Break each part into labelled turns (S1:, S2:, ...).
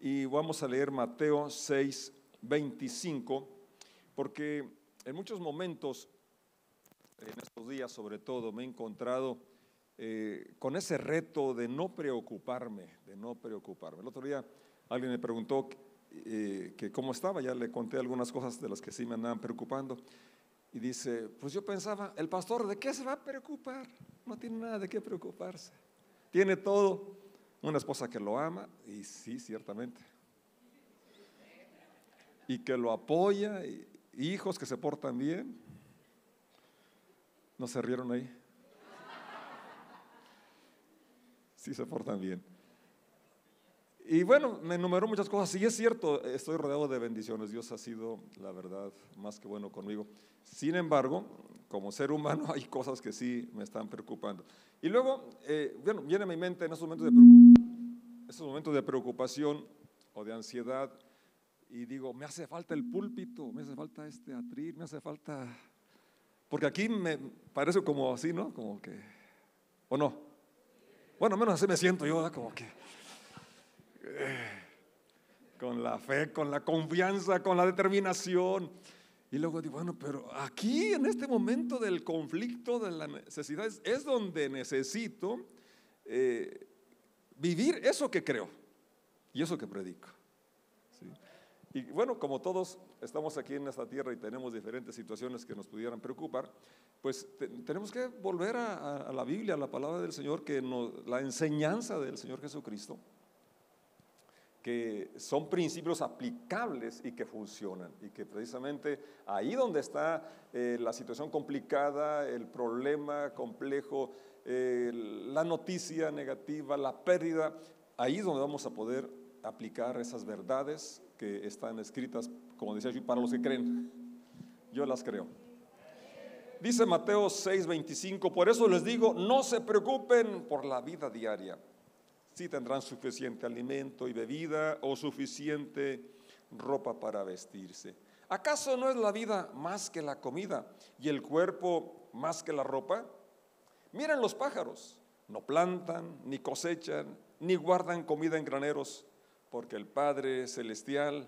S1: y vamos a leer Mateo 6:25, porque en muchos momentos, en estos días sobre todo, me he encontrado con ese reto de no preocuparme. El otro día alguien me preguntó que cómo estaba, ya le conté algunas cosas de las que sí me andaban preocupando, y dice, pues yo pensaba, el pastor, ¿de qué se va a preocupar? No tiene nada de qué preocuparse, tiene todo, una esposa que lo ama, y sí, ciertamente, y que lo apoya, y hijos que se portan bien. ¿No se rieron ahí? Sí se portan bien. Y bueno, me enumeró muchas cosas, y es cierto, estoy rodeado de bendiciones, Dios ha sido, la verdad, más que bueno conmigo. Sin embargo, como ser humano hay cosas que sí me están preocupando. Y luego, bueno, viene a mi mente en estos momentos de preocupación o de ansiedad, y digo, me hace falta el púlpito, me hace falta este atril, me hace falta, porque aquí me parece como así, ¿no? Como que, ¿o no? Bueno, menos así me siento yo, ¿verdad? Como que con la fe, con la confianza, con la determinación. Y luego digo, bueno, pero aquí en este momento del conflicto, de las necesidades, es donde necesito vivir eso que creo y eso que predico, ¿sí? Y bueno, como todos estamos aquí en esta tierra y tenemos diferentes situaciones que nos pudieran preocupar, pues tenemos que volver a la Biblia, a la palabra del Señor, la enseñanza del Señor Jesucristo, que son principios aplicables y que funcionan, y que precisamente ahí donde está la situación complicada, el problema complejo, la noticia negativa, la pérdida, ahí es donde vamos a poder aplicar esas verdades que están escritas, como decía yo, para los que creen. Yo las creo. Dice Mateo 6:25, por eso les digo, no se preocupen por la vida diaria, si tendrán suficiente alimento y bebida o suficiente ropa para vestirse. ¿Acaso no es la vida más que la comida y el cuerpo más que la ropa? Miren los pájaros, no plantan, ni cosechan, ni guardan comida en graneros, porque el Padre Celestial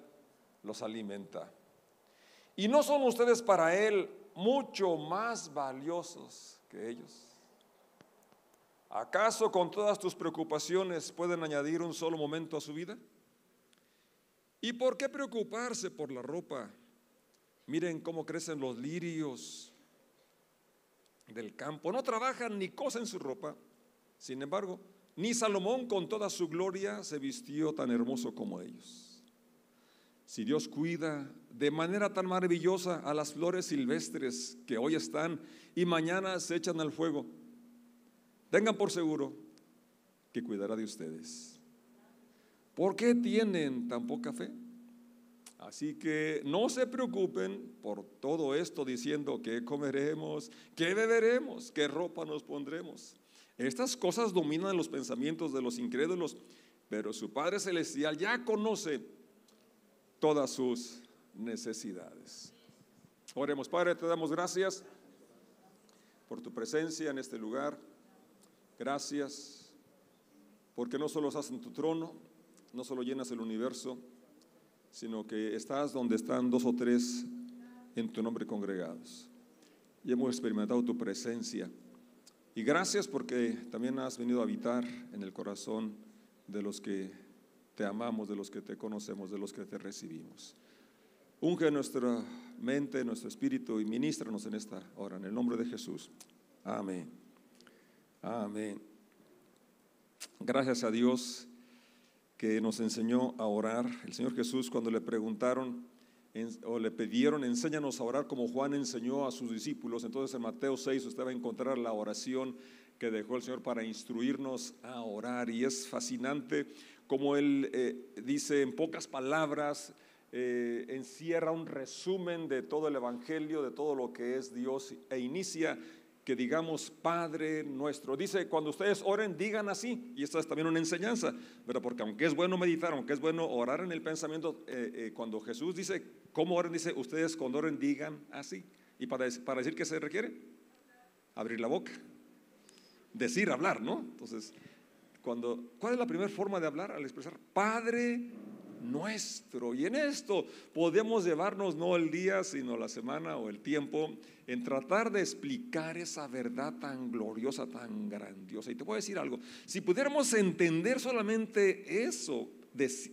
S1: los alimenta. ¿Y no son ustedes para Él mucho más valiosos que ellos? ¿Acaso con todas tus preocupaciones pueden añadir un solo momento a su vida? ¿Y por qué preocuparse por la ropa? Miren cómo crecen los lirios del campo, no trabajan ni cosen su ropa. Sin embargo, ni Salomón con toda su gloria se vistió tan hermoso como ellos. Si Dios cuida de manera tan maravillosa a las flores silvestres que hoy están y mañana se echan al fuego, tengan por seguro que cuidará de ustedes. ¿Por qué tienen tan poca fe? Así que no se preocupen por todo esto diciendo qué comeremos, qué beberemos, qué ropa nos pondremos. Estas cosas dominan los pensamientos de los incrédulos, pero su Padre Celestial ya conoce todas sus necesidades. Oremos. Padre, te damos gracias por tu presencia en este lugar. Gracias porque no solo estás en tu trono, no solo llenas el universo, sino que estás donde están dos o tres en tu nombre congregados. Y hemos experimentado tu presencia. Y gracias porque también has venido a habitar en el corazón de los que te amamos, de los que te conocemos, de los que te recibimos. Unge nuestra mente, nuestro espíritu y ministranos en esta hora, en el nombre de Jesús. Amén. Amén. Gracias a Dios que nos enseñó a orar. El Señor Jesús, cuando le preguntaron o le pidieron, enséñanos a orar como Juan enseñó a sus discípulos, entonces en Mateo 6 usted va a encontrar la oración que dejó el Señor para instruirnos a orar. Y es fascinante como Él dice en pocas palabras, encierra un resumen de todo el Evangelio, de todo lo que es Dios, e inicia que digamos Padre nuestro. Dice, cuando ustedes oren, digan así. Y esta es también una enseñanza, pero porque aunque es bueno meditar, aunque es bueno orar en el pensamiento, cuando Jesús dice cómo oren, dice, ustedes cuando oren digan así. Y para decir ¿qué se requiere? Abrir la boca, decir, hablar, ¿no? Entonces, ¿cuál es la primera forma de hablar? Al expresar Padre nuestro. Y en esto podemos llevarnos no el día, sino la semana o el tiempo en tratar de explicar esa verdad tan gloriosa, tan grandiosa. Y te voy a decir algo, si pudiéramos entender solamente eso,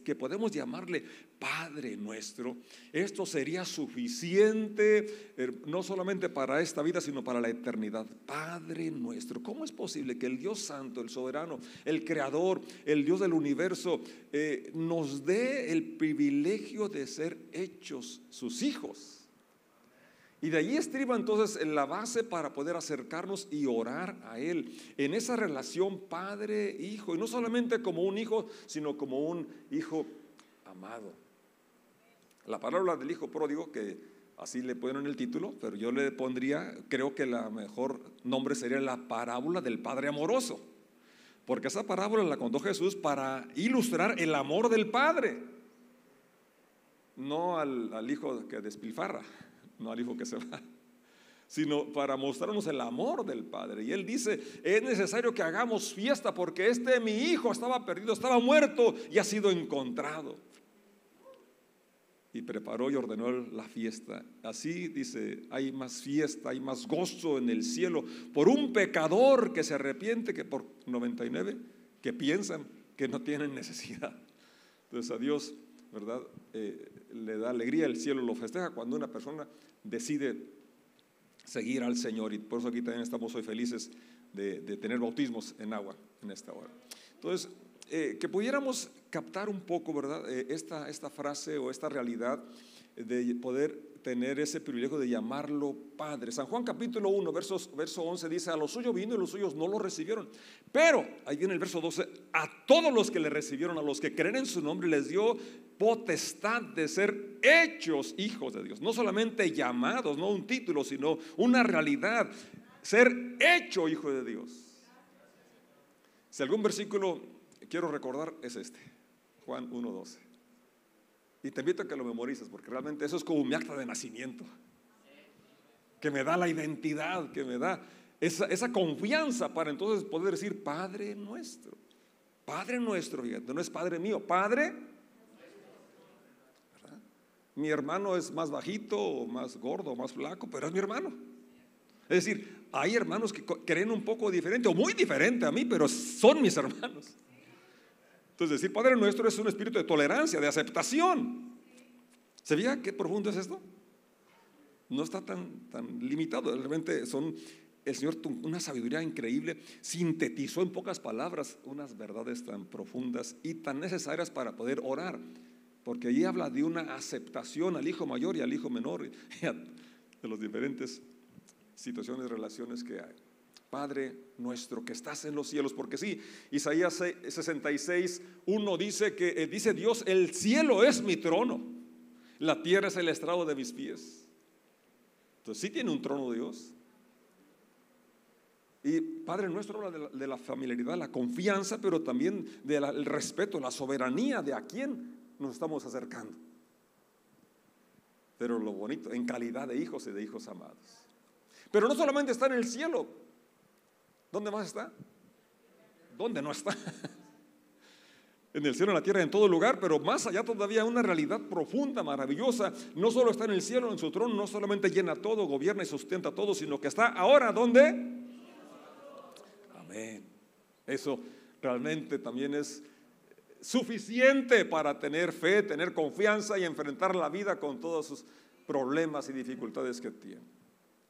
S1: que podemos llamarle Padre nuestro, esto sería suficiente, no solamente para esta vida, sino para la eternidad. Padre nuestro. ¿Cómo es posible que el Dios Santo, el soberano, el creador, el Dios del universo, nos dé el privilegio de ser hechos sus hijos? Y de allí estriba entonces la base para poder acercarnos y orar a Él en esa relación padre-hijo, y no solamente como un hijo, sino como un hijo amado. La parábola del hijo pródigo, que así le ponen el título, pero yo le pondría, creo que la mejor nombre sería la parábola del padre amoroso, porque esa parábola la contó Jesús para ilustrar el amor del padre, no al hijo que despilfarra, no al hijo que se va, sino para mostrarnos el amor del Padre. Y Él dice, es necesario que hagamos fiesta porque mi hijo estaba perdido, estaba muerto y ha sido encontrado. Y preparó y ordenó la fiesta. Así dice, hay más fiesta, hay más gozo en el cielo por un pecador que se arrepiente que por 99 que piensan que no tienen necesidad. Entonces a Dios, ¿verdad? Le da alegría, el cielo lo festeja cuando una persona decide seguir al Señor. Y por eso aquí también estamos hoy felices de tener bautismos en agua en esta hora. Entonces, que pudiéramos captar un poco, ¿verdad? Esta frase o esta realidad de poder tener ese privilegio de llamarlo Padre. San Juan capítulo 1, verso 11 dice, a los suyos vino y los suyos no lo recibieron. Pero, ahí viene el verso 12, a todos los que le recibieron, a los que creen en su nombre, les dio potestad de ser hechos hijos de Dios. No solamente llamados, no un título, sino una realidad, ser hecho hijo de Dios. Si algún versículo quiero recordar es este, Juan 1:12. Y te invito a que lo memorices, porque realmente eso es como mi acta de nacimiento, que me da la identidad, que me da esa confianza para entonces poder decir Padre nuestro. Padre nuestro, fíjate, no es Padre mío, Padre, ¿verdad? Mi hermano es más bajito, o más gordo, o más flaco, pero es mi hermano. Es decir, hay hermanos que creen un poco diferente o muy diferente a mí, pero son mis hermanos. Entonces decir Padre nuestro es un espíritu de tolerancia, de aceptación. ¿Se veía qué profundo es esto? No está tan limitado. Realmente el Señor, una sabiduría increíble, sintetizó en pocas palabras unas verdades tan profundas y tan necesarias para poder orar, porque allí habla de una aceptación al hijo mayor y al hijo menor, de las diferentes situaciones, relaciones que hay. Padre nuestro que estás en los cielos, porque sí, Isaías 66:1 dice Dios, el cielo es mi trono, la tierra es el estrado de mis pies. Entonces sí tiene un trono Dios. Y Padre nuestro habla de la familiaridad, la confianza, pero también del respeto, la soberanía de a quién nos estamos acercando. Pero lo bonito, en calidad de hijos y de hijos amados. Pero no solamente está en el cielo. ¿Dónde más está? ¿Dónde no está? En el cielo, en la tierra, en todo lugar, pero más allá todavía una realidad profunda, maravillosa. No solo está en el cielo, en su trono, no solamente llena todo, gobierna y sustenta todo, sino que está ahora, ¿dónde? Amén. Eso realmente también es suficiente para tener fe, tener confianza y enfrentar la vida con todos sus problemas y dificultades que tiene.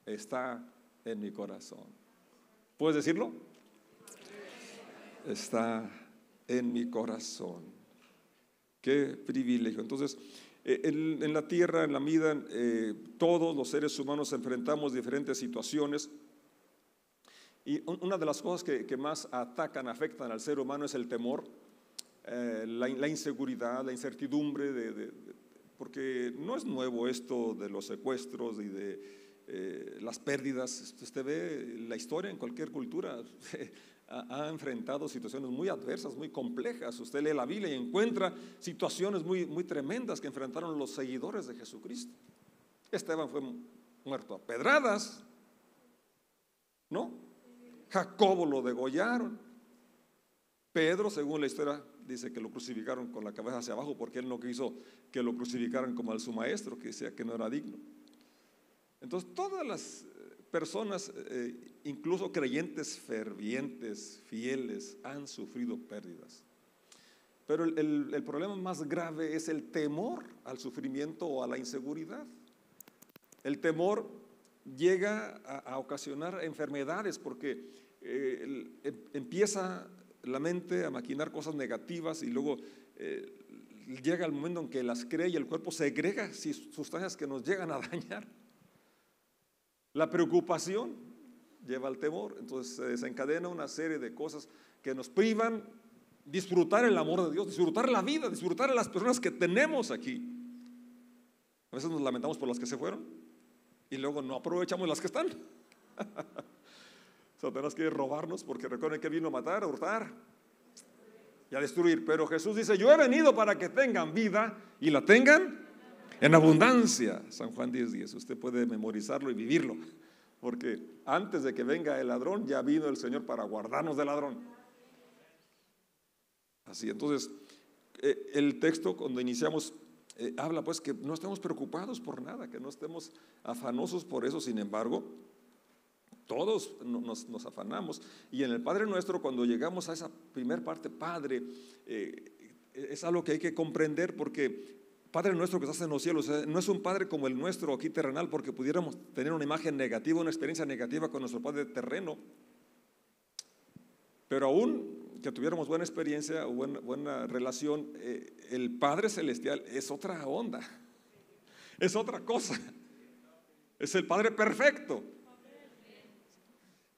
S1: Está en mi corazón. ¿Puedes decirlo? Está en mi corazón. Qué privilegio. Entonces, en la tierra, en la vida, todos los seres humanos enfrentamos diferentes situaciones. Y una de las cosas que más atacan, afectan al ser humano es el temor, la inseguridad, la incertidumbre, porque no es nuevo esto de los secuestros y de las pérdidas. Usted ve la historia en cualquier cultura, ha enfrentado situaciones muy adversas, muy complejas. Usted lee la Biblia y encuentra situaciones muy tremendas que enfrentaron los seguidores de Jesucristo. Esteban fue muerto a pedradas, ¿no? Jacobo lo degollaron. Pedro, según la historia dice que lo crucificaron con la cabeza hacia abajo porque él no quiso que lo crucificaran como a su maestro, que decía que no era digno. Entonces todas las personas, incluso creyentes fervientes, fieles, han sufrido pérdidas. Pero el problema más grave es el temor al sufrimiento o a la inseguridad. El temor llega a ocasionar enfermedades porque empieza la mente a maquinar cosas negativas y luego llega el momento en que las cree y el cuerpo segrega sustancias que nos llegan a dañar. La preocupación lleva al temor, entonces se desencadena una serie de cosas que nos privan disfrutar el amor de Dios, disfrutar la vida, disfrutar a las personas que tenemos aquí. A veces nos lamentamos por las que se fueron y luego no aprovechamos las que están. Satanás quiere robarnos porque recuerden que vino a matar, a hurtar y a destruir. Pero Jesús dice: yo he venido para que tengan vida y la tengan en abundancia. San Juan 10:10. Usted puede memorizarlo y vivirlo, porque antes de que venga el ladrón ya vino el Señor para guardarnos del ladrón. Así, entonces el texto cuando iniciamos habla pues que no estemos preocupados por nada, que no estemos afanosos por eso. Sin embargo, todos nos afanamos, y en el Padre Nuestro, cuando llegamos a esa primer parte, Padre, es algo que hay que comprender, porque Padre Nuestro que estás en los cielos, no es un Padre como el nuestro aquí terrenal, porque pudiéramos tener una imagen negativa, una experiencia negativa con nuestro Padre terreno. Pero aún que tuviéramos buena experiencia o buena relación, el Padre Celestial es otra onda, es otra cosa, es el Padre perfecto.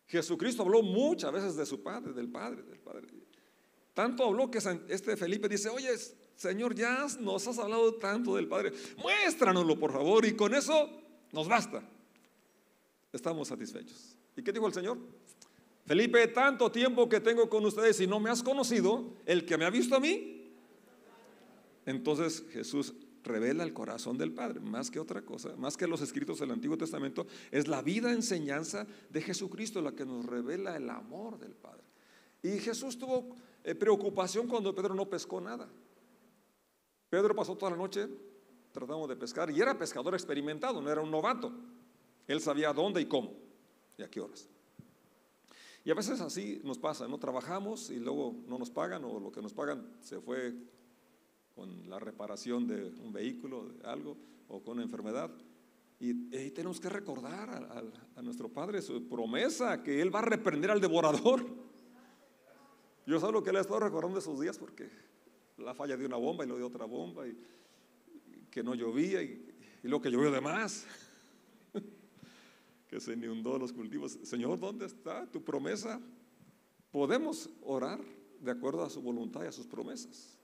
S1: Jesucristo habló muchas veces de su Padre, del Padre. Tanto habló que Felipe dice: oye, Señor, ya nos has hablado tanto del Padre, muéstranoslo por favor, y con eso nos basta. Estamos satisfechos. ¿Y qué dijo el Señor? Felipe, tanto tiempo que tengo con ustedes y no me has conocido, el que me ha visto a mí. Entonces Jesús revela el corazón del Padre, más que otra cosa, más que los escritos del Antiguo Testamento. Es la vida enseñanza de Jesucristo la que nos revela el amor del Padre. Y Jesús tuvo preocupación cuando Pedro no pescó nada. Pedro pasó toda la noche tratando de pescar, y era pescador experimentado, no era un novato. Él sabía dónde y cómo y a qué horas. Y a veces así nos pasa, ¿no? Trabajamos y luego no nos pagan, o lo que nos pagan se fue con la reparación de un vehículo, de algo, o con una enfermedad. Y tenemos que recordar a nuestro Padre su promesa, que Él va a reprender al devorador. Yo sé lo que Él ha estado recordando esos días, porque la falla de una bomba y lo de otra bomba, y que no llovía, y lo que llovió de más, que se inundó los cultivos. Señor, ¿dónde está tu promesa? Podemos orar de acuerdo a su voluntad y a sus promesas,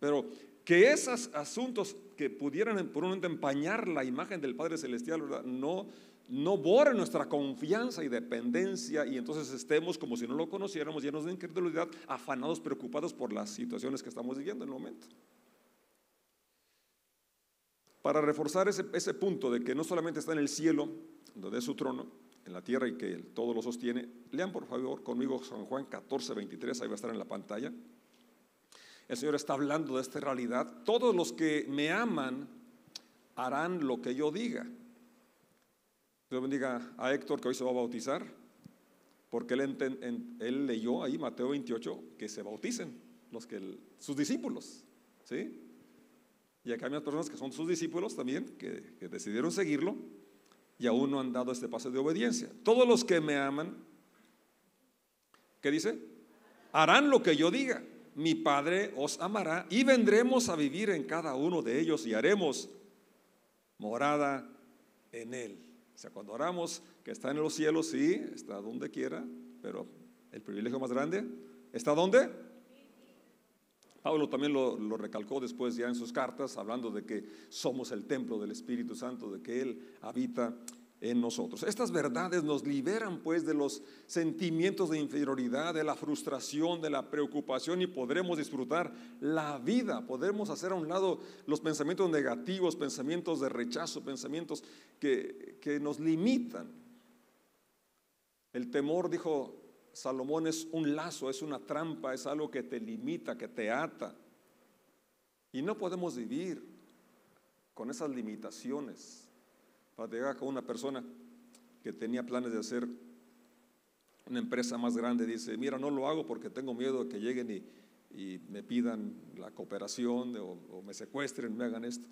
S1: pero que esos asuntos que pudieran por un momento empañar la imagen del Padre Celestial, ¿verdad?, no borren nuestra confianza y dependencia, y entonces estemos como si no lo conociéramos, llenos de incredulidad, afanados, preocupados por las situaciones que estamos viviendo en el momento. Para reforzar ese punto de que no solamente está en el cielo, donde es su trono, en la tierra, y que todo lo sostiene, lean por favor conmigo San Juan 14:23, ahí va a estar en la pantalla. El Señor está hablando de esta realidad: todos los que me aman harán lo que yo diga. Dios bendiga a Héctor, que hoy se va a bautizar, porque él leyó ahí Mateo 28, que se bauticen sus discípulos, ¿sí? Y acá hay unas personas que son sus discípulos también, que decidieron seguirlo y aún no han dado este paso de obediencia. Todos los que me aman, ¿qué dice? Harán lo que yo diga. Mi Padre os amará y vendremos a vivir en cada uno de ellos y haremos morada en él. O sea, cuando oramos que está en los cielos, sí, está donde quiera, pero el privilegio más grande está ¿dónde? Pablo también lo recalcó después ya en sus cartas, hablando de que somos el templo del Espíritu Santo, de que Él habita en nosotros. Estas verdades nos liberan pues de los sentimientos de inferioridad, de la frustración, de la preocupación, y podremos disfrutar la vida. Podremos hacer a un lado los pensamientos negativos, pensamientos de rechazo, pensamientos que nos limitan. El temor, dijo Salomón es un lazo, es una trampa, es algo que te limita, que te ata. Y no podemos vivir con esas limitaciones. Para llegar con una persona que tenía planes de hacer una empresa más grande, dice, mira, no lo hago porque tengo miedo de que lleguen y me pidan la cooperación o me secuestren, me hagan esto.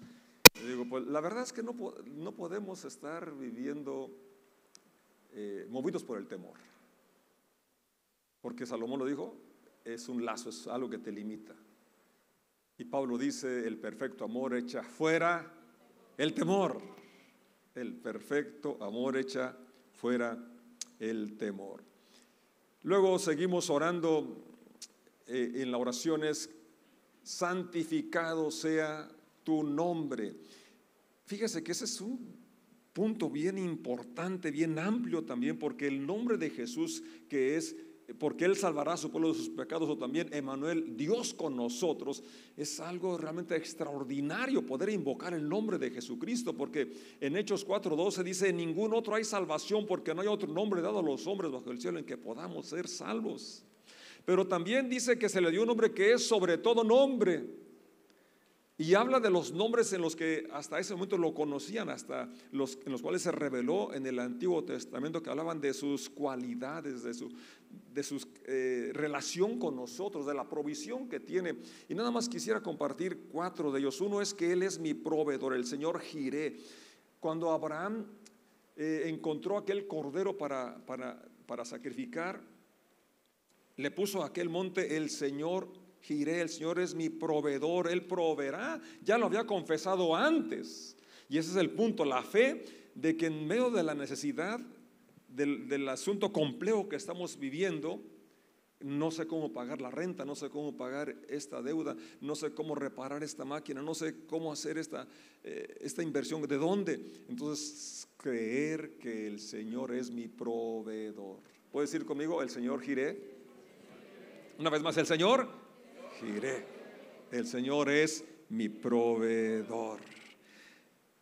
S1: Y digo, pues la verdad es que no podemos estar viviendo movidos por el temor. Porque Salomón lo dijo, es un lazo, es algo que te limita. Y Pablo dice, el perfecto amor echa fuera el temor. El perfecto amor echa fuera el temor. Luego seguimos orando en la oración es, santificado sea tu nombre. Fíjese que ese es un punto bien importante, bien amplio también, porque el nombre de Jesús, que es porque Él salvará a su pueblo de sus pecados, o también Emmanuel, Dios con nosotros, es algo realmente extraordinario poder invocar el nombre de Jesucristo, porque en Hechos 4:12 dice, en ningún otro hay salvación, porque no hay otro nombre dado a los hombres bajo el cielo en que podamos ser salvos. Pero también dice que se le dio un nombre que es sobre todo nombre. Y habla de los nombres en los que hasta ese momento lo conocían, hasta en los cuales se reveló en el Antiguo Testamento, que hablaban de sus cualidades, de su relación con nosotros, de la provisión que tiene. Y nada más quisiera compartir 4 de ellos. Uno es que Él es mi proveedor, el Señor Jiré. Cuando Abraham encontró aquel cordero para sacrificar, le puso a aquel monte el Señor Jiré, el Señor es mi proveedor, Él proveerá. Ya lo había confesado antes. Y ese es el punto, la fe de que en medio de la necesidad del asunto complejo que estamos viviendo, no sé cómo pagar la renta, no sé cómo pagar esta deuda, no sé cómo reparar esta máquina, no sé cómo hacer esta inversión, ¿de dónde? Entonces creer que el Señor es mi proveedor. ¿Puedes decir conmigo, el Señor Jiré? Una vez más, el Señor Jiré, el Señor es mi proveedor.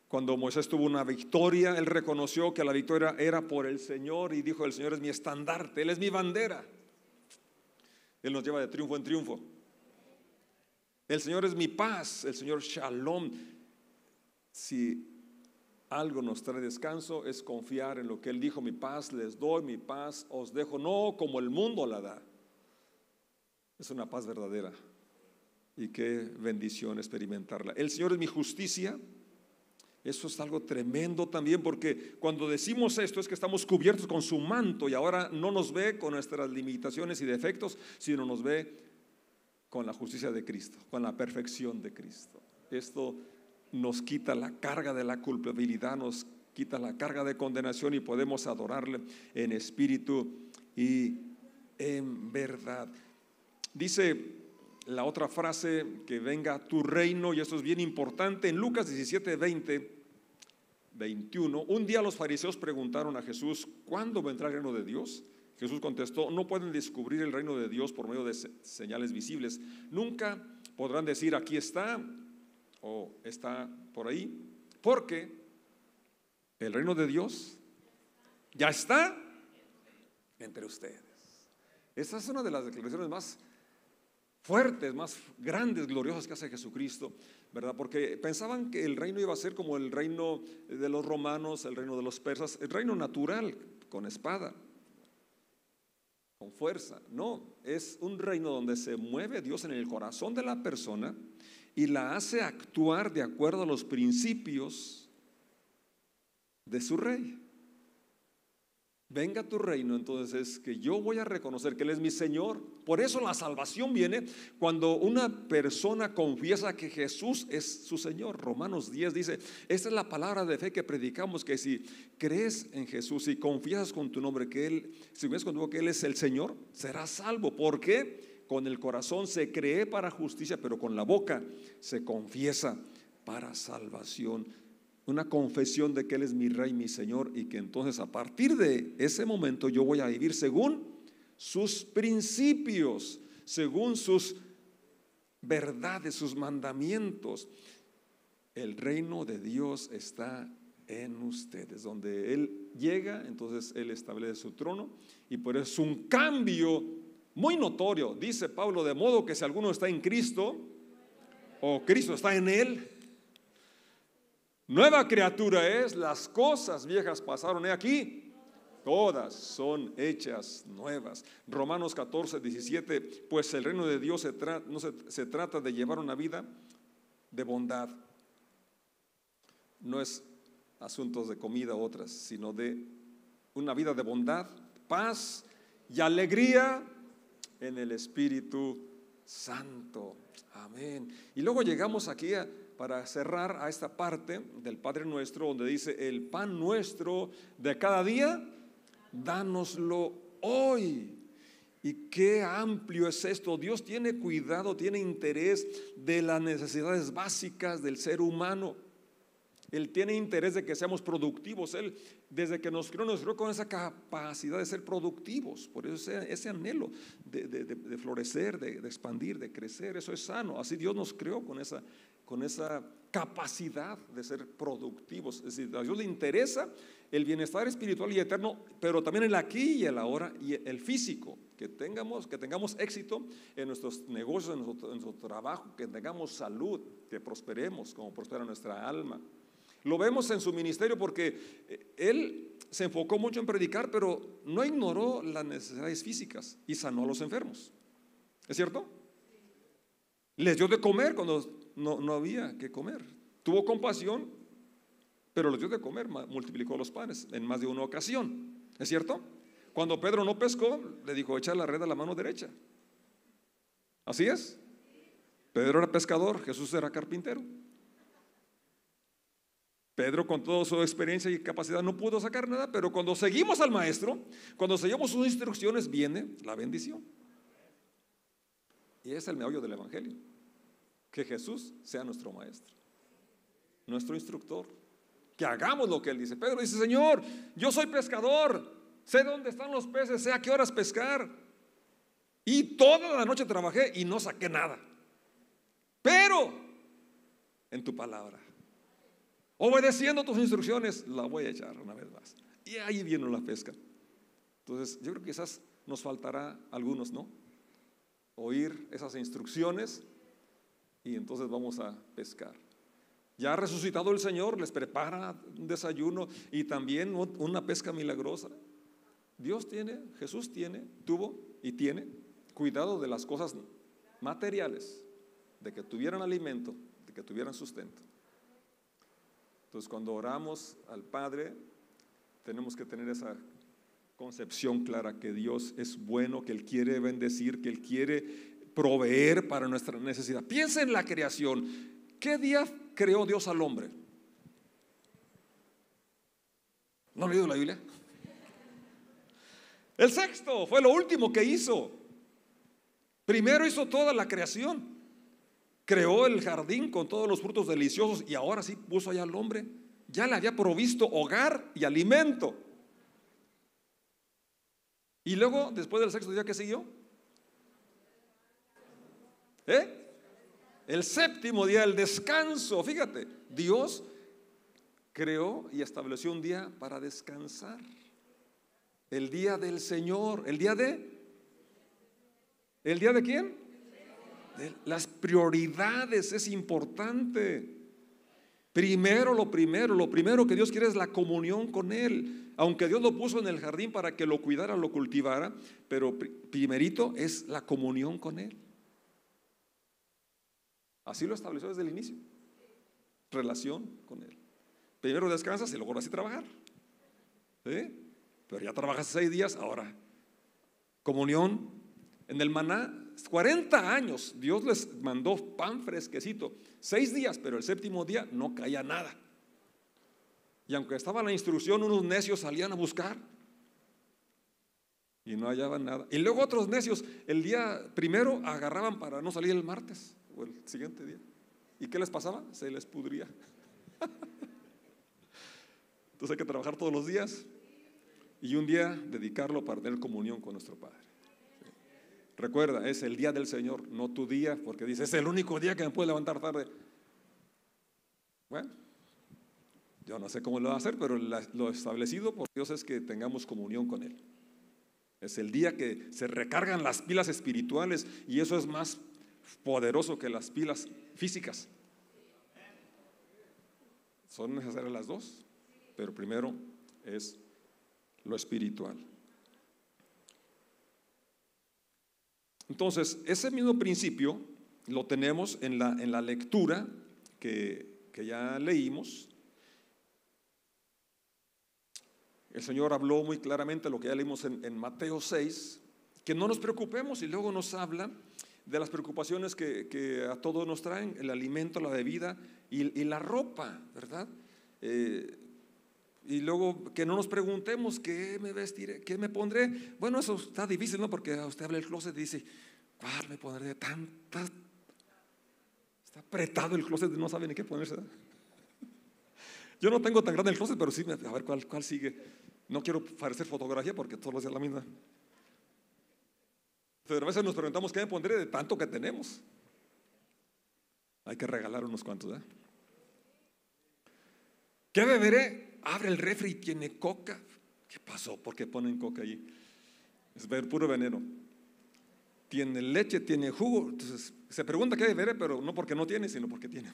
S1: Cuando Moisés tuvo una victoria, él reconoció que la victoria era por el Señor y dijo, el Señor es mi estandarte, Él es mi bandera. Él nos lleva de triunfo en triunfo. El Señor es mi paz, el Señor Shalom. Si algo nos trae descanso es confiar en lo que Él dijo, mi paz les doy, mi paz os dejo, no como el mundo la da. Es una paz verdadera y qué bendición experimentarla. El Señor es mi justicia. Eso es algo tremendo también, porque cuando decimos esto es que estamos cubiertos con su manto y ahora no nos ve con nuestras limitaciones y defectos, sino nos ve con la justicia de Cristo, con la perfección de Cristo. Esto nos quita la carga de la culpabilidad, nos quita la carga de condenación y podemos adorarle en espíritu y en verdad. Dice la otra frase, que venga tu reino, y esto es bien importante. En Lucas 17:20-21, un día los fariseos preguntaron a Jesús, ¿cuándo vendrá el reino de Dios? Jesús contestó, no pueden descubrir el reino de Dios por medio de señales visibles. Nunca podrán decir, aquí está, o está por ahí, porque el reino de Dios ya está entre ustedes. Esa es una de las declaraciones más fuertes, más grandes, gloriosas que hace Jesucristo, ¿verdad? Porque pensaban que el reino iba a ser como el reino de los romanos, el reino de los persas, el reino natural, con espada, con fuerza. No, es un reino donde se mueve Dios en el corazón de la persona y la hace actuar de acuerdo a los principios de su rey. Venga tu reino, entonces es que yo voy a reconocer que Él es mi Señor. Por eso la salvación viene cuando una persona confiesa que Jesús es su Señor. Romanos 10 dice, esta es la palabra de fe que predicamos, que si crees en Jesús y confiesas con tu nombre que Él, si ves con tu boca que Él es el Señor, serás salvo. ¿Por qué? Con el corazón se cree para justicia, pero con la boca se confiesa para salvación. Una confesión de que Él es mi Rey, mi Señor, y que entonces a partir de ese momento yo voy a vivir según sus principios, según sus verdades, sus mandamientos. El reino de Dios está en ustedes. Donde Él llega, entonces Él establece su trono, y por eso es un cambio muy notorio. Dice Pablo, de modo que si alguno está en Cristo, o Cristo está en él, nueva criatura es, las cosas viejas pasaron, he aquí, todas son hechas nuevas. Romanos 14, 17, pues el reino de Dios se trata de llevar una vida de bondad. No es asuntos de comida u otras, sino de una vida de bondad, paz y alegría en el Espíritu Santo. Amén. Y luego llegamos aquí para cerrar a esta parte del Padre Nuestro, donde dice: el pan nuestro de cada día, dánoslo hoy. Y qué amplio es esto. Dios tiene cuidado, tiene interés de las necesidades básicas del ser humano. Él tiene interés de que seamos productivos. Él, desde que nos creó con esa capacidad de ser productivos. Por eso ese anhelo de florecer, de expandir, de crecer, eso es sano. Así Dios nos creó con esa capacidad de ser productivos. Es decir, a Dios le interesa el bienestar espiritual y eterno, pero también el aquí y el ahora y el físico. Que tengamos éxito en nuestros negocios, en nuestro trabajo, que tengamos salud, que prosperemos como prospera nuestra alma. Lo vemos en su ministerio porque él se enfocó mucho en predicar, pero no ignoró las necesidades físicas y sanó a los enfermos. ¿Es cierto? Les dio de comer cuando no había que comer. Tuvo compasión, pero les dio de comer, multiplicó los panes en más de una ocasión. ¿Es cierto? Cuando Pedro no pescó, le dijo: echa la red a la mano derecha. ¿Así es? Pedro era pescador, Jesús era carpintero. Pedro, con toda su experiencia y capacidad, no pudo sacar nada, pero cuando seguimos al maestro, cuando seguimos sus instrucciones, viene la bendición. Y es el meollo del evangelio: que Jesús sea nuestro maestro, nuestro instructor, que hagamos lo que Él dice. Pedro dice: Señor, yo soy pescador, sé dónde están los peces, sé a qué horas pescar, y toda la noche trabajé y no saqué nada, pero en tu palabra, obedeciendo tus instrucciones, la voy a echar una vez más. Y ahí vino la pesca. Entonces yo creo que quizás nos faltará a algunos, ¿no?, oír esas instrucciones, y entonces vamos a pescar. Ya ha resucitado el Señor, les prepara un desayuno y también una pesca milagrosa. Dios tiene, Jesús tuvo y tiene cuidado de las cosas materiales, de que tuvieran alimento, de que tuvieran sustento. Entonces, cuando oramos al Padre, tenemos que tener esa concepción clara que Dios es bueno, que Él quiere bendecir, que Él quiere proveer para nuestra necesidad. Piensa en la creación. ¿Qué día creó Dios al hombre? ¿No han leído la Biblia? El sexto fue lo último que hizo. Primero hizo toda la creación. Creó el jardín con todos los frutos deliciosos, y ahora sí puso allá al hombre. Ya le había provisto hogar y alimento. Y luego, después del sexto día, ¿qué siguió? El séptimo día, el descanso. Fíjate, Dios creó y estableció un día para descansar. El día del Señor. ¿El día de quién? De las prioridades. Es importante. Lo primero que Dios quiere es la comunión con Él. Aunque Dios lo puso en el jardín para que lo cuidara, lo cultivara, pero primerito es la comunión con Él. Así lo estableció desde el inicio. Relación con Él. Primero descansas y luego ahora sí trabajar. ¿Sí? Pero ya trabajas 6 días, ahora comunión. En el maná, 40 años Dios les mandó pan fresquecito, 6 días, pero el séptimo día no caía nada. Y aunque estaba la instrucción, unos necios salían a buscar y no hallaban nada. Y luego otros necios el día primero agarraban para no salir el martes o el siguiente día. ¿Y qué les pasaba? Se les pudría. Entonces hay que trabajar todos los días y un día dedicarlo para tener comunión con nuestro Padre. Recuerda, es el día del Señor, no tu día, porque dices: es el único día que me puedo levantar tarde. Bueno, Yo no sé cómo lo va a hacer, pero lo establecido por Dios es que tengamos comunión con Él. Es el día que se recargan las pilas espirituales y eso es más poderoso que las pilas físicas. Son necesarias las dos, pero primero es lo espiritual. Entonces, ese mismo principio lo tenemos en la lectura que ya leímos. El Señor habló muy claramente lo que ya leímos en Mateo 6, que no nos preocupemos, y luego nos habla de las preocupaciones que a todos nos traen: el alimento, la bebida y la ropa, ¿verdad? Y luego que no nos preguntemos qué me vestiré, qué me pondré. Bueno, eso está difícil, ¿no? Porque usted habla del closet y dice, ¿cuál me pondré? Está apretado el closet y no sabe ni qué ponerse, ¿verdad? Yo no tengo tan grande el closet, pero sí, a ver cuál sigue. No quiero parecer fotografía porque todos los días la misma. Pero a veces nos preguntamos qué me pondré de tanto que tenemos. Hay que regalar unos cuantos, ¿eh? ¿Qué beberé? Abre el refri y tiene coca. ¿Qué pasó? ¿Por qué ponen coca allí? Es puro veneno. Tiene leche, tiene jugo. Entonces se pregunta qué beberé, pero no porque no tiene, sino porque tiene.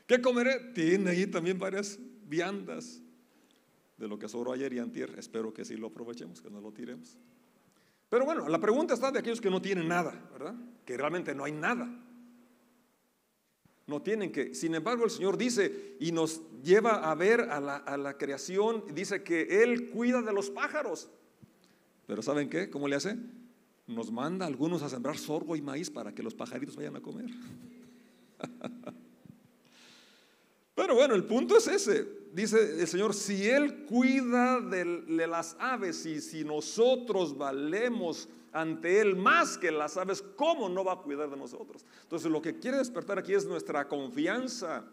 S1: ¿Qué comeré? Tiene ahí también varias viandas de lo que sobró ayer y antier. Espero que sí lo aprovechemos, que no lo tiremos. Pero bueno, la pregunta está de aquellos que no tienen nada, ¿verdad? Que realmente no hay nada. No tienen que. Sin embargo, el Señor dice y nos lleva a ver a la creación. Dice que Él cuida de los pájaros. Pero ¿saben qué? ¿Cómo le hace? Nos manda a algunos a sembrar sorgo y maíz para que los pajaritos vayan a comer. Pero bueno, el punto es ese. Dice el Señor, si Él cuida de las aves y si nosotros valemos ante Él más que las aves, ¿cómo no va a cuidar de nosotros? Entonces lo que quiere despertar aquí es nuestra confianza,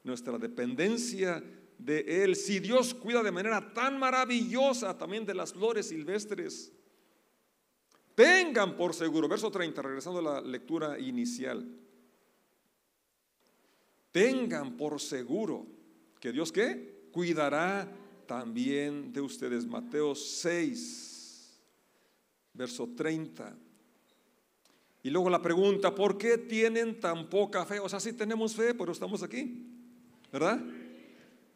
S1: nuestra dependencia de Él. Si Dios cuida de manera tan maravillosa también de las flores silvestres, tengan por seguro, verso 30, regresando a la lectura inicial, tengan por seguro que Dios, ¿qué? Cuidará también de ustedes. Mateo 6, verso 30. Y luego la pregunta, ¿por qué tienen tan poca fe? O sea, sí tenemos fe, pero estamos aquí, ¿verdad?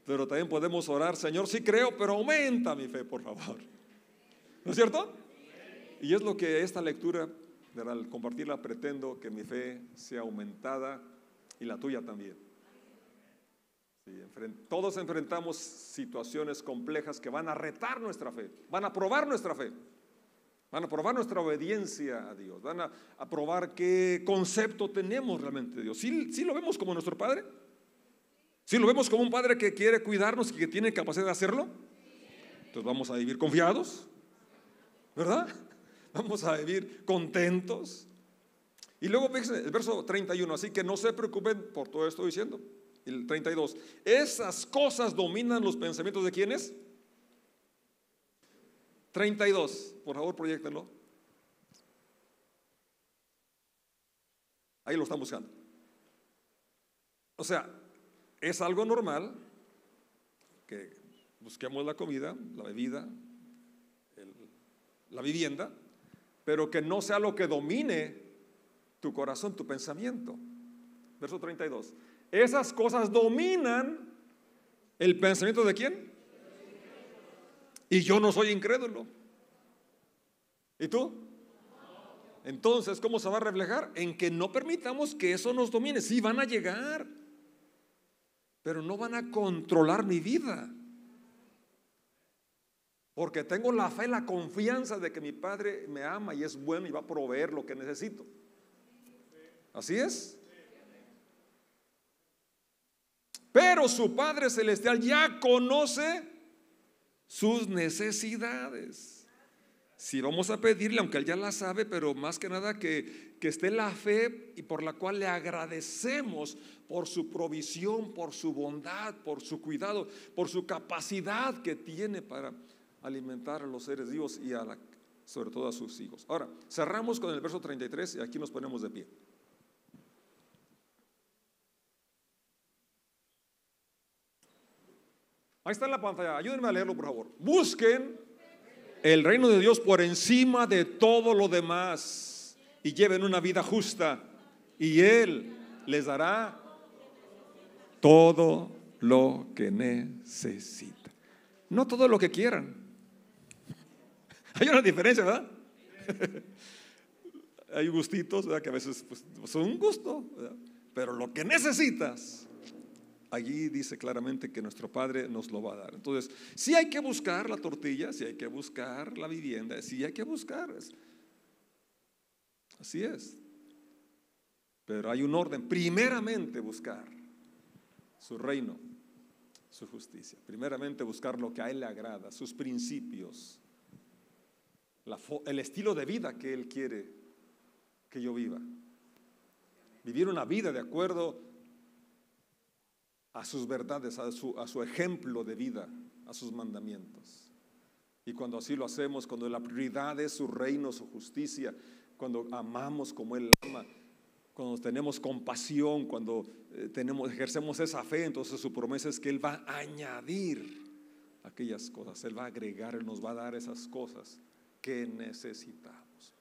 S1: Pero también podemos orar, Señor, sí creo, pero aumenta mi fe, por favor. ¿No es cierto? Y es lo que esta lectura, al compartirla, pretendo que mi fe sea aumentada y la tuya también. Todos enfrentamos situaciones complejas que van a retar nuestra fe, van a probar nuestra fe, van a probar nuestra obediencia a Dios, van a probar qué concepto tenemos realmente de Dios. ¿Sí lo vemos como nuestro Padre? ¿Sí lo vemos como un Padre que quiere cuidarnos y que tiene capacidad de hacerlo? Entonces vamos a vivir confiados, ¿verdad? Vamos a vivir contentos. Y luego fíjense el verso 31, así que no se preocupen por todo esto diciendo. El 32, esas cosas dominan los pensamientos de ¿quiénes? 32, por favor proyéctenlo. Ahí lo están buscando. O sea, es algo normal que busquemos la comida, la bebida, la vivienda, pero que no sea lo que domine tu corazón, tu pensamiento. Verso 32. Esas cosas dominan el pensamiento de ¿quién? Y yo no soy incrédulo. ¿Y tú? Entonces, ¿cómo se va a reflejar? En que no permitamos que eso nos domine. Sí, van a llegar, pero no van a controlar mi vida. Porque tengo la fe, la confianza de que mi Padre me ama y es bueno y va a proveer lo que necesito. ¿Así es? Pero su Padre Celestial ya conoce sus necesidades. Si vamos a pedirle, aunque Él ya la sabe, pero más que nada que esté la fe y por la cual le agradecemos por su provisión, por su bondad, por su cuidado, por su capacidad que tiene para alimentar a los seres vivos y sobre todo a sus hijos. Ahora, cerramos con el verso 33 y aquí nos ponemos de pie. Ahí está en la pantalla, ayúdenme a leerlo por favor. Busquen el reino de Dios por encima de todo lo demás y lleven una vida justa y Él les dará todo lo que necesita. No todo lo que quieran. Hay una diferencia, ¿verdad? Hay gustitos, ¿verdad? Que a veces pues, son un gusto, ¿verdad? Pero lo que necesitas, allí dice claramente que nuestro Padre nos lo va a dar. Entonces, sí hay que buscar la tortilla, sí hay que buscar la vivienda, sí hay que buscar. Así es. Pero hay un orden. Primeramente buscar su reino, su justicia. Primeramente buscar lo que a Él le agrada, sus principios, el estilo de vida que Él quiere que yo viva. Vivir una vida de acuerdo a sus verdades, a su ejemplo de vida, a sus mandamientos. Y cuando así lo hacemos, cuando la prioridad es su reino, su justicia, cuando amamos como Él ama, cuando tenemos compasión, cuando ejercemos esa fe, entonces su promesa es que Él va a añadir aquellas cosas, Él va a agregar, Él nos va a dar esas cosas que necesitamos.